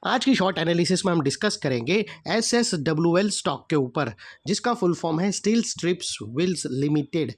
आज की short analysis में हम डिस्कस करेंगे SSWL स्टॉक के ऊपर, जिसका फुल फॉर्म है स्टील स्ट्रिप्स व्हील्स लिमिटेड।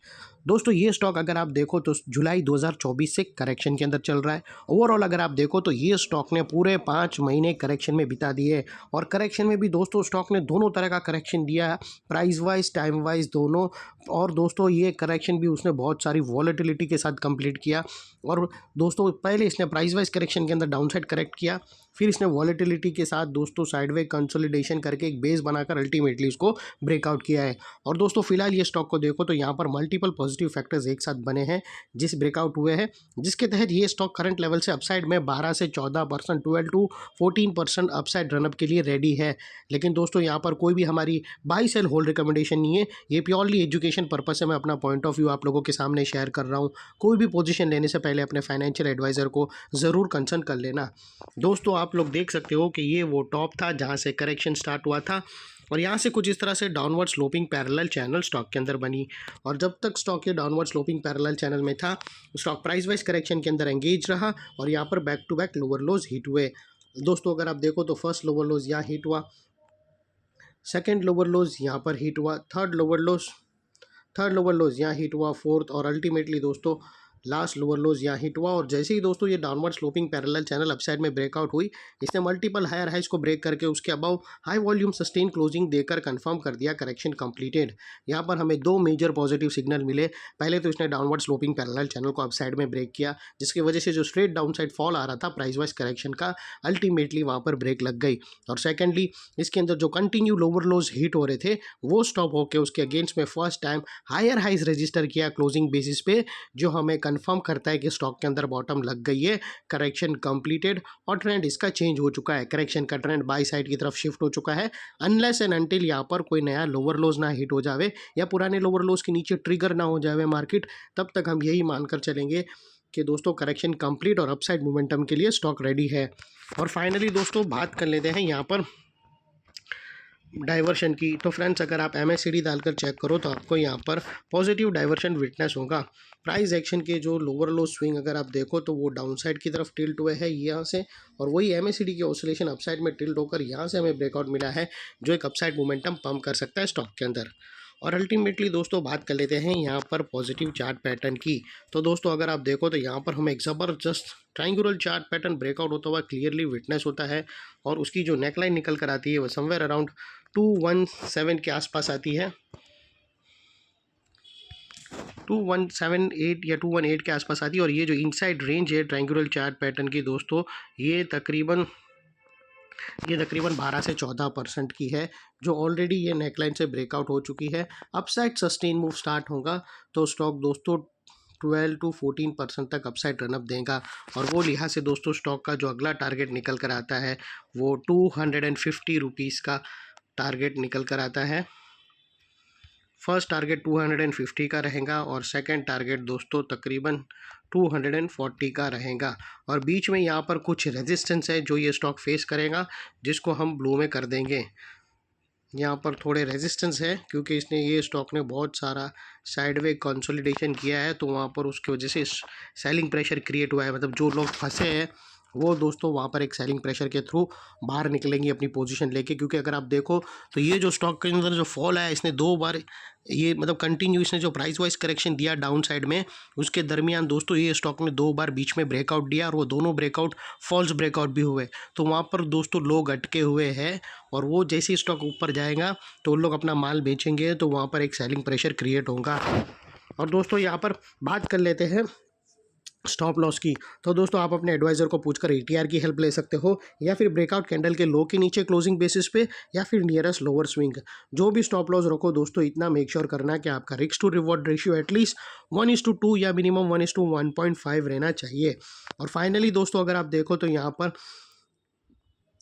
दोस्तों ये स्टॉक अगर आप देखो तो जुलाई 2024 से करेक्शन के अंदर चल रहा है। ओवरऑल अगर आप देखो तो ये स्टॉक ने पूरे 5 महीने करेक्शन में बिता दिए और करेक्शन में भी दोस्तों स्टॉक ने दोनों तरह का करेक्शन दिया है, प्राइस वाइज टाइम वाइज दोनों। और दोस्तों ये करेक्शन भी उसने बहुत सारी वॉलेटिलिटी के साथ कंप्लीट किया। और दोस्तों पहले इसने प्राइस वाइज करेक्शन के अंदर डाउनसाइड करेक्ट किया, फिर इसने वॉलेटिलिटी के साथ दोस्तों साइडवे कंसोलिडेशन करके एक बेस बनाकर अल्टीमेटली इसको ब्रेकआउट किया है। और दोस्तों फिलहाल ये स्टॉक को देखो तो यहाँ पर मल्टीपल पॉजिटिव फैक्टर्स एक साथ बने हैं जिस ब्रेकआउट हुए हैं, जिसके तहत ये स्टॉक करंट लेवल से अपसाइड में 12 से 14%, 12 to 14% अपसाइड रनअप के लिए रेडी है। लेकिन दोस्तों यहाँ पर कोई भी हमारी बाई सेल होल्ड रिकमेंडेशन नहीं है, ये प्योरली एजुकेशन पर्पस से मैं अपना पॉइंट ऑफ व्यू आप लोगों के सामने शेयर कर रहा हूँ। कोई भी पोजीशन लेने से पहले अपने फाइनेंशियल एडवाइज़र को ज़रूर कंसल्ट कर लेना। दोस्तों आप लोग देख सकते हो कि ये वो टॉप था जहाँ से करेक्शन स्टार्ट हुआ था और यहाँ से कुछ इस तरह से downward sloping parallel channel stock के अंदर बनी। और जब तक स्टॉक ये डाउनवर्ड स्लोपिंग पैरेलल चैनल में था, स्टॉक प्राइस वाइज करेक्शन के अंदर एंगेज रहा और यहाँ पर back to back lower lows hit हुए। दोस्तों अगर आप देखो तो फर्स्ट लोअर लोज यहाँ हिट हुआ, सेकेंड लोअर लोज यहाँ पर हिट हुआ, थर्ड लोअर लोज यहाँ हिट हुआ, फोर्थ और अल्टीमेटली दोस्तों लास्ट लोअर लोज यहाँ हिट हुआ। और जैसे ही दोस्तों ये downward sloping parallel channel upside में ब्रेकआउट हुई, इसने मल्टीपल हायर हाइज को ब्रेक करके उसके above high volume sustain closing देकर कंफर्म कर दिया करेक्शन कंप्लीटेड। यहाँ पर हमें दो मेजर पॉजिटिव सिग्नल मिले। पहले तो इसने डाउनवर्ड स्लोपिंग पैरेलल चैनल को अपसाइड में ब्रेक किया, जिसकी वजह से जो स्ट्रेट डाउनसाइड फॉल आ रहा था प्राइस वाइज करेक्शन का, अल्टीमेटली वहाँ पर ब्रेक लग गई। और सेकेंडली इसके अंदर जो कंटिन्यू लोअर लोज हिट हो रहे थे वो स्टॉप होकर उसके अगेंस्ट में first time higher highs register किया क्लोजिंग बेसिस पे, जो हमें कंफर्म करता है कि स्टॉक के अंदर बॉटम लग गई है, करेक्शन कंप्लीटेड और ट्रेंड इसका चेंज हो चुका है। करेक्शन का ट्रेंड बाई साइड की तरफ शिफ्ट हो चुका है। अनलेस एंड अनटिल यहाँ पर कोई नया लोअर लोज ना हिट हो जावे या पुराने लोअर लोज के नीचे ट्रिगर ना हो जावे मार्केट, तब तक हम यही मानकर चलेंगे कि दोस्तों करेक्शन कंप्लीट और अपसाइड मोमेंटम के लिए स्टॉक रेडी है। और फाइनली दोस्तों बात कर लेते हैं यहाँ पर डाइवर्शन की। तो फ्रेंड्स अगर आप MACD डालकर चेक करो तो आपको यहाँ पर पॉजिटिव डाइवर्शन विटनेस होगा। प्राइस एक्शन के जो लोअर लो स्विंग अगर आप देखो तो वो डाउन साइड की तरफ टिल्ट हुए हैं यहाँ से, और वही MACD की ऑसिलेशन अपसाइड में टिल्ट होकर यहाँ से हमें ब्रेकआउट मिला है, जो एक अपसाइड मोमेंटम पंप कर सकता है स्टॉक के अंदर। और अल्टीमेटली दोस्तों बात कर लेते हैं यहाँ पर पॉजिटिव चार्ट पैटर्न की। तो दोस्तों अगर आप देखो तो यहाँ पर हमें एक ज़बरदस्त ट्रायंगुलर चार्ट पैटर्न ब्रेकआउट होता हुआ क्लियरली विटनेस होता है, और उसकी जो नेकलाइन निकल कर आती है वो समवेयर अराउंड 217 के आसपास आती है, 2178 या 218 के आसपास आती है। और ये जो इनसाइड रेंज है ट्रायंगुलर चार्ट पैटर्न की दोस्तों, ये तकरीबन 12 से 14% की है, जो ऑलरेडी ये नेकलाइन से ब्रेकआउट हो चुकी है। अपसाइड सस्टेन मूव स्टार्ट होगा तो स्टॉक दोस्तों 12 to 14% तक अपसाइड रनअप देगा। और वो लिहाज से दोस्तों स्टॉक का जो अगला टारगेट निकल कर आता है वो 250 रुपीज़ का टारगेट निकल कर आता है। फर्स्ट टारगेट 250 का रहेगा और सेकंड टारगेट दोस्तों तकरीबन 240 का रहेगा। और बीच में यहाँ पर कुछ रेजिस्टेंस है जो ये स्टॉक फेस करेगा, जिसको हम ब्लू में कर देंगे। यहाँ पर थोड़े रेजिस्टेंस है क्योंकि इसने ये स्टॉक ने बहुत सारा साइडवे कंसोलिडेशन किया है, तो वहाँ पर उसकी वजह से सेलिंग प्रेशर क्रिएट हुआ है। मतलब जो लोग फंसे हैं वो दोस्तों वहाँ पर एक सेलिंग प्रेशर के थ्रू बाहर निकलेंगे अपनी पोजीशन लेके। क्योंकि अगर आप देखो तो ये जो स्टॉक के अंदर जो फॉल है, इसने 2 बार ये मतलब कंटिन्यू इसने जो प्राइस वाइज करेक्शन दिया डाउन साइड में, उसके दरमियान दोस्तों ये स्टॉक ने 2 बार बीच में ब्रेकआउट दिया और वो दोनों ब्रेकआउट फॉल्स ब्रेकआउट भी हुए। तो वहाँ पर दोस्तों लोग अटके हुए हैं, और वो जैसे ही स्टॉक ऊपर जाएगा तो उन लोग अपना माल बेचेंगे, तो वहाँ पर एक सेलिंग प्रेशर क्रिएट होगा। और दोस्तों यहाँ पर बात कर लेते हैं स्टॉप लॉस की। तो दोस्तों आप अपने एडवाइज़र को पूछकर ATR की हेल्प ले सकते हो, या फिर ब्रेकआउट कैंडल के लो के नीचे क्लोजिंग बेसिस पे, या फिर नियरेस्ट लोअर स्विंग। जो भी स्टॉप लॉस रखो दोस्तों, इतना मेक श्योर करना कि आपका risk to reward ratio at least 1:2 या मिनिमम 1:1.5 रहना चाहिए। और फाइनली दोस्तों अगर आप देखो तो यहाँ पर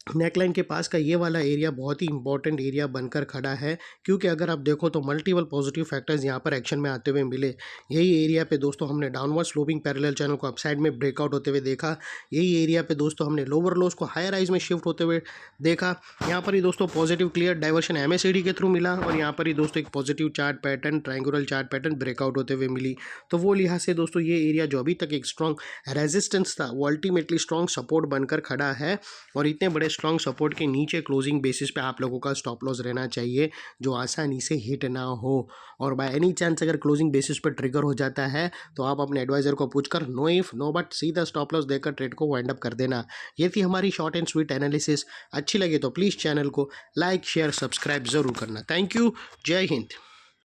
नेकलाइन के पास का ये वाला एरिया बहुत ही इंपॉर्टेंट एरिया बनकर खड़ा है, क्योंकि अगर आप देखो तो मल्टीपल पॉजिटिव फैक्टर्स यहाँ पर एक्शन में आते हुए मिले। यही एरिया पे दोस्तों हमने डाउनवर्ड स्लोपिंग पैरेलल चैनल को अपसाइड में ब्रेकआउट होते हुए देखा। यही एरिया पे दोस्तों हमने लोअर लोज को हायर राइज में शिफ्ट होते हुए देखा। यहाँ पर ही दोस्तों पॉजिटिव क्लियर डाइवर्शन MACD के थ्रू मिला, और यहाँ पर ही दोस्तों एक positive chart pattern triangular chart pattern breakout होते हुए मिली। तो वो लिहाज से दोस्तों ये एरिया जो अभी तक एक स्ट्रॉन्ग रेजिस्टेंस था, वो अल्टीमेटली स्ट्रॉन्ग सपोर्ट बनकर खड़ा है। और इतने बड़े स्ट्रॉन्ग सपोर्ट के नीचे क्लोजिंग बेसिस पे आप लोगों का स्टॉप लॉस रहना चाहिए, जो आसानी से हिट ना हो। और बाय एनी चांस अगर क्लोजिंग बेसिस पे ट्रिगर हो जाता है तो आप अपने एडवाइज़र को पूछकर नो इफ़ नो बट सीधा स्टॉप लॉस देकर ट्रेड को वाइंड अप कर देना। ये थी हमारी शॉर्ट एंड स्वीट एनालिसिस। अच्छी लगे तो प्लीज़ चैनल को लाइक शेयर सब्सक्राइब ज़रूर करना। Thank you. जय हिंद।